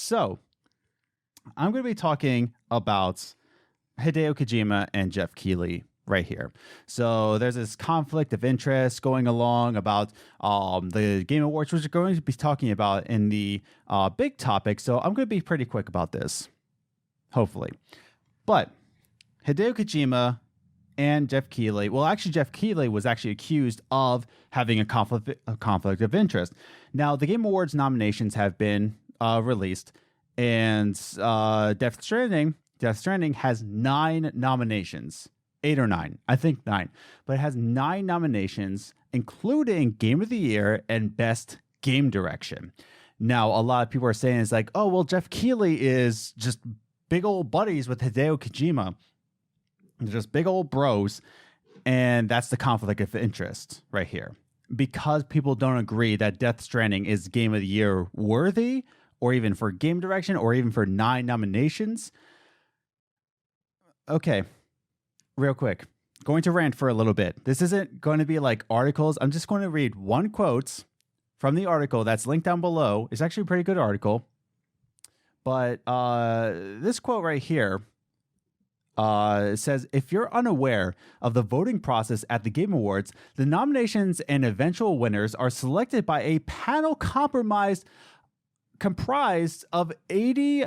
So I'm going to be talking about Hideo Kojima and Geoff Keighley right here. So there's this conflict of interest going along about the Game Awards, which we're going to be talking about in the big topic. So I'm going to be pretty quick about this, hopefully. But Hideo Kojima and Geoff Keighley, well, actually, Geoff Keighley was actually accused of having a conflict of interest. Now, the Game Awards nominations have been released, and Death Stranding has 9 nominations. 8 or 9, I think 9, but it has 9 nominations, including Game of the Year and Best Game Direction. Now, a lot of people are saying it's like, oh, well, Geoff Keighley is just big old buddies with Hideo Kojima. They're just big old bros, and that's the conflict of interest right here. Because people don't agree that Death Stranding is Game of the Year worthy, or even for Game Direction, or even for 9 nominations. Okay. Real quick, going to rant for a little bit. This isn't going to be like articles. I'm just going to read one quote from the article that's linked down below. It's actually a pretty good article. But this quote right here says, if you're unaware of the voting process at the Game Awards, the nominations and eventual winners are selected by a panel comprised of 80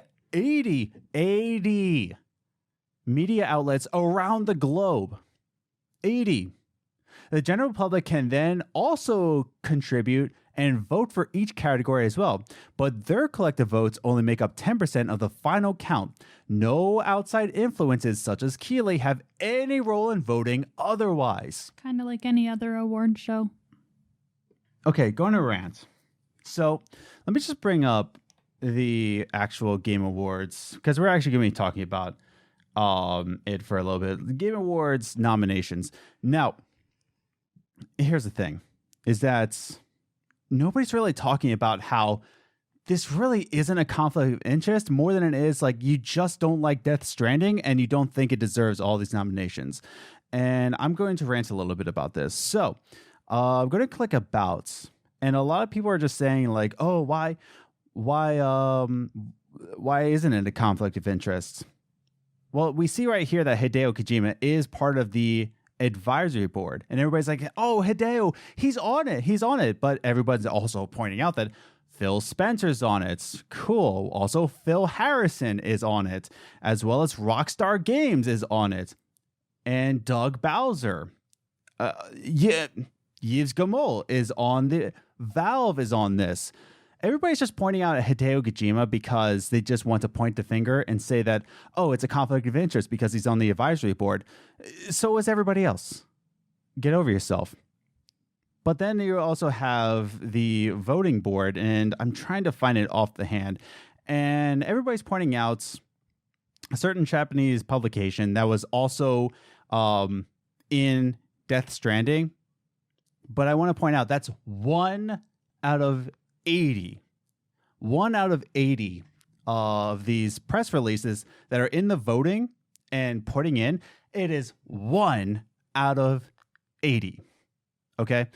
media outlets around the globe. 80. The general public can then also contribute and vote for each category as well, but their collective votes only make up 10% of the final count. No outside influences such as Keighley have any role in voting otherwise. Kind of like any other award show. Okay, going to rant. So let me just bring up the actual Game Awards, because we're actually going to be talking about it for a little bit. The Game Awards nominations. Now, here's the thing, is that nobody's really talking about how this really isn't a conflict of interest more than it is like you just don't like Death Stranding and you don't think it deserves all these nominations. And I'm going to rant a little bit about this. So I'm going to click About, and a lot of people are just saying like, oh, why isn't it a conflict of interest? Well, we see right here that Hideo Kojima is part of the advisory board, and everybody's like, oh, Hideo, he's on it. But everybody's also pointing out that Phil Spencer's on it. Cool. Also, Phil Harrison is on it, as well as Rockstar Games is on it. And Doug Bowser. Yves Guillemot is on the Valve is on this. Everybody's just pointing out at Hideo Kojima because they just want to point the finger and say that, oh, it's a conflict of interest because he's on the advisory board. So is everybody else. Get over yourself. But then you also have the voting board, and I'm trying to find it off the hand. And everybody's pointing out a certain Japanese publication that was also in Death Stranding. But I want to point out that's 1 out of 80. 1 out of 80 of these press releases that are in the voting and putting in, it is 1 out of 80. Okay?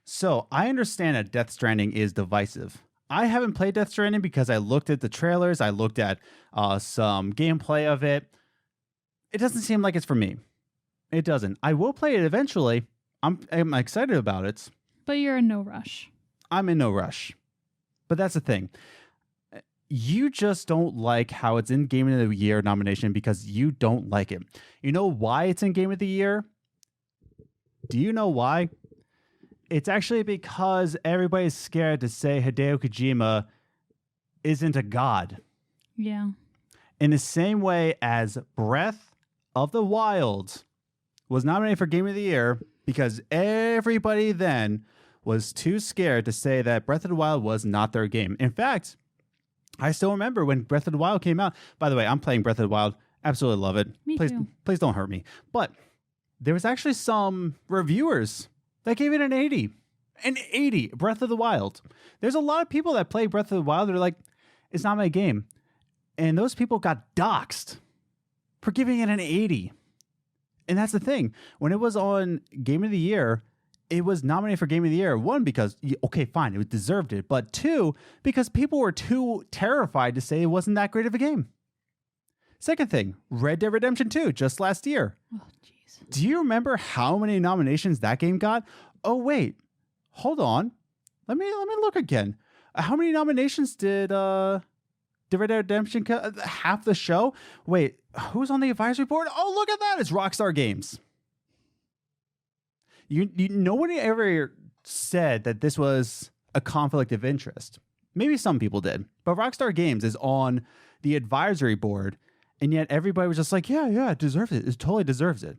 So I understand that Death Stranding is divisive. I haven't played Death Stranding because I looked at the trailers, I looked at some gameplay of it. It doesn't seem like it's for me. It doesn't. I will play it eventually. I'm excited about it. But you're in no rush. I'm in no rush. But that's the thing. You just don't like how it's in Game of the Year nomination because you don't like it. You know why it's in Game of the Year? Do you know why? It's actually because everybody's scared to say Hideo Kojima isn't a god. Yeah. In the same way as Breath of the Wild was nominated for Game of the Year because everybody then was too scared to say that Breath of the Wild was not their game. In fact, I still remember when Breath of the Wild came out. By the way, I'm playing Breath of the Wild. Absolutely love it. Me too. Please don't hurt me. But there was actually some reviewers that gave it an 80. An 80, Breath of the Wild. There's a lot of people that play Breath of the Wild that are like, it's not my game. And those people got doxxed for giving it an 80. And that's the thing. When it was on Game of the Year, it was nominated for Game of the Year. One, because, okay, fine, it deserved it. But two, because people were too terrified to say it wasn't that great of a game. Second thing, Red Dead Redemption 2, just last year. Oh, jeez. Do you remember how many nominations that game got? Oh, wait, hold on. Let me look again. How many nominations did Red Dead Redemption half the show? Wait, who's on the advisory board? Oh, look at that. It's Rockstar Games. No one ever said that this was a conflict of interest. Maybe some people did, but Rockstar Games is on the advisory board, and yet everybody was just like, yeah, it deserves it. It totally deserves it.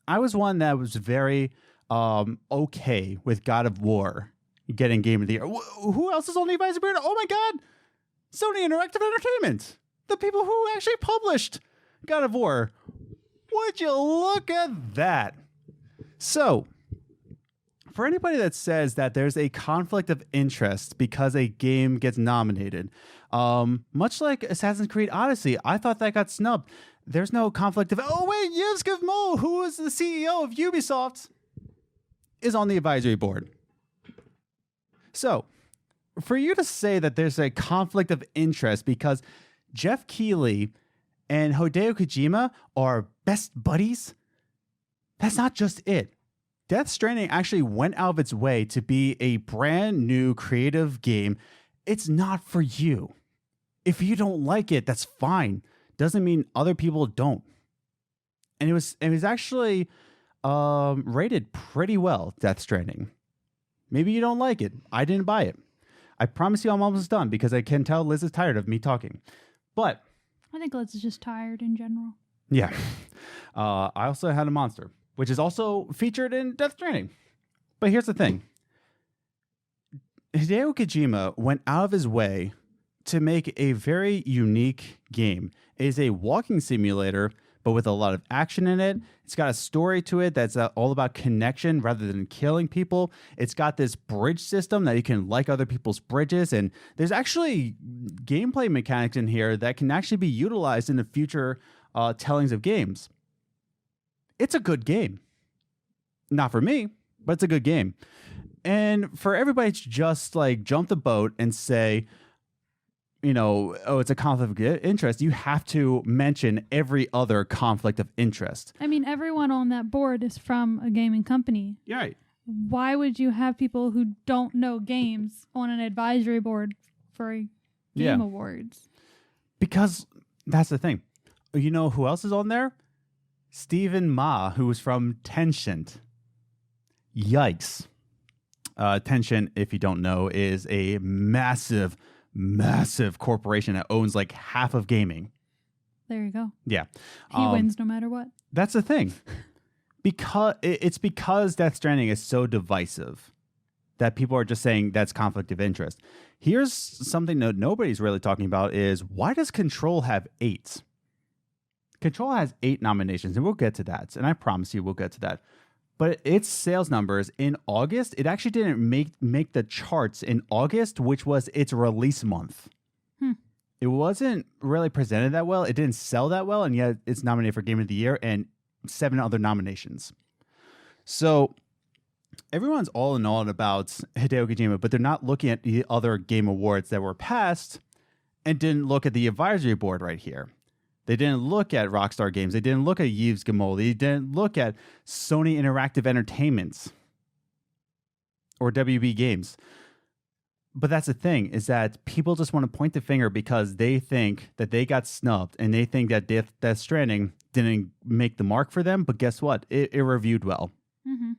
I was one that was very okay with God of War getting Game of the Year. Who else is on the advisory board? Oh my God, Sony Interactive Entertainment, the people who actually published God of War. Would you look at that? So, for anybody that says that there's a conflict of interest because a game gets nominated, much like Assassin's Creed Odyssey, I thought that got snubbed. There's no conflict of, oh wait, Yves Guillemot, who is the CEO of Ubisoft, is on the advisory board. So, for you to say that there's a conflict of interest because Geoff Keighley and Hideo Kojima are best buddies, that's not just it. Death Stranding actually went out of its way to be a brand new creative game. It's not for you. If you don't like it, that's fine. Doesn't mean other people don't. And it was actually rated pretty well, Death Stranding. Maybe you don't like it. I didn't buy it. I promise you I'm almost done because I can tell Liz is tired of me talking. But I think Liz is just tired in general. Yeah. I also had a monster, which is also featured in Death Stranding. But here's the thing. Hideo Kojima went out of his way to make a very unique game. It is a walking simulator, but with a lot of action in it. It's got a story to it that's all about connection rather than killing people. It's got this bridge system that you can like other people's bridges. And there's actually gameplay mechanics in here that can actually be utilized in the future tellings of games. It's a good game. Not for me, but it's a good game. And for everybody to just like jump the boat and say, oh, it's a conflict of interest, you have to mention every other conflict of interest. I mean, everyone on that board is from a gaming company. Yeah. Right. Why would you have people who don't know games on an advisory board for game awards? Because that's the thing. You know who else is on there? Stephen Ma, who was from Tencent. Yikes. Tencent, if you don't know, is a massive corporation that owns like half of gaming. There you go. Yeah. He wins no matter what. That's the thing. Because Death Stranding is so divisive that people are just saying that's conflict of interest. Here's something that nobody's really talking about is why does Control have 8? Control has 8 nominations, and we'll get to that. And I promise you we'll get to that. But its sales numbers in August, it actually didn't make the charts in August, which was its release month. It wasn't really presented that well. It didn't sell that well, and yet it's nominated for Game of the Year and 7 other nominations. So everyone's all in all about Hideo Kojima, but they're not looking at the other game awards that were passed and didn't look at the advisory board right here. They didn't look at Rockstar Games. They didn't look at Yves Guillemot. They didn't look at Sony Interactive Entertainment or WB Games. But that's the thing, is that people just want to point the finger because they think that they got snubbed and they think that Death Stranding didn't make the mark for them. But guess what? It reviewed well. Mm-hmm.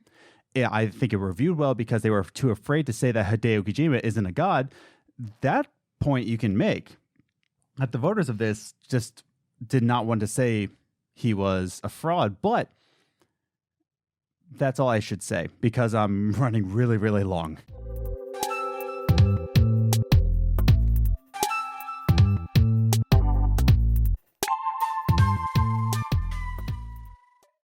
Yeah, I think it reviewed well because they were too afraid to say that Hideo Kojima isn't a god. That point you can make. That the voters of this just did not want to say he was a fraud, but that's all I should say because I'm running really, really long.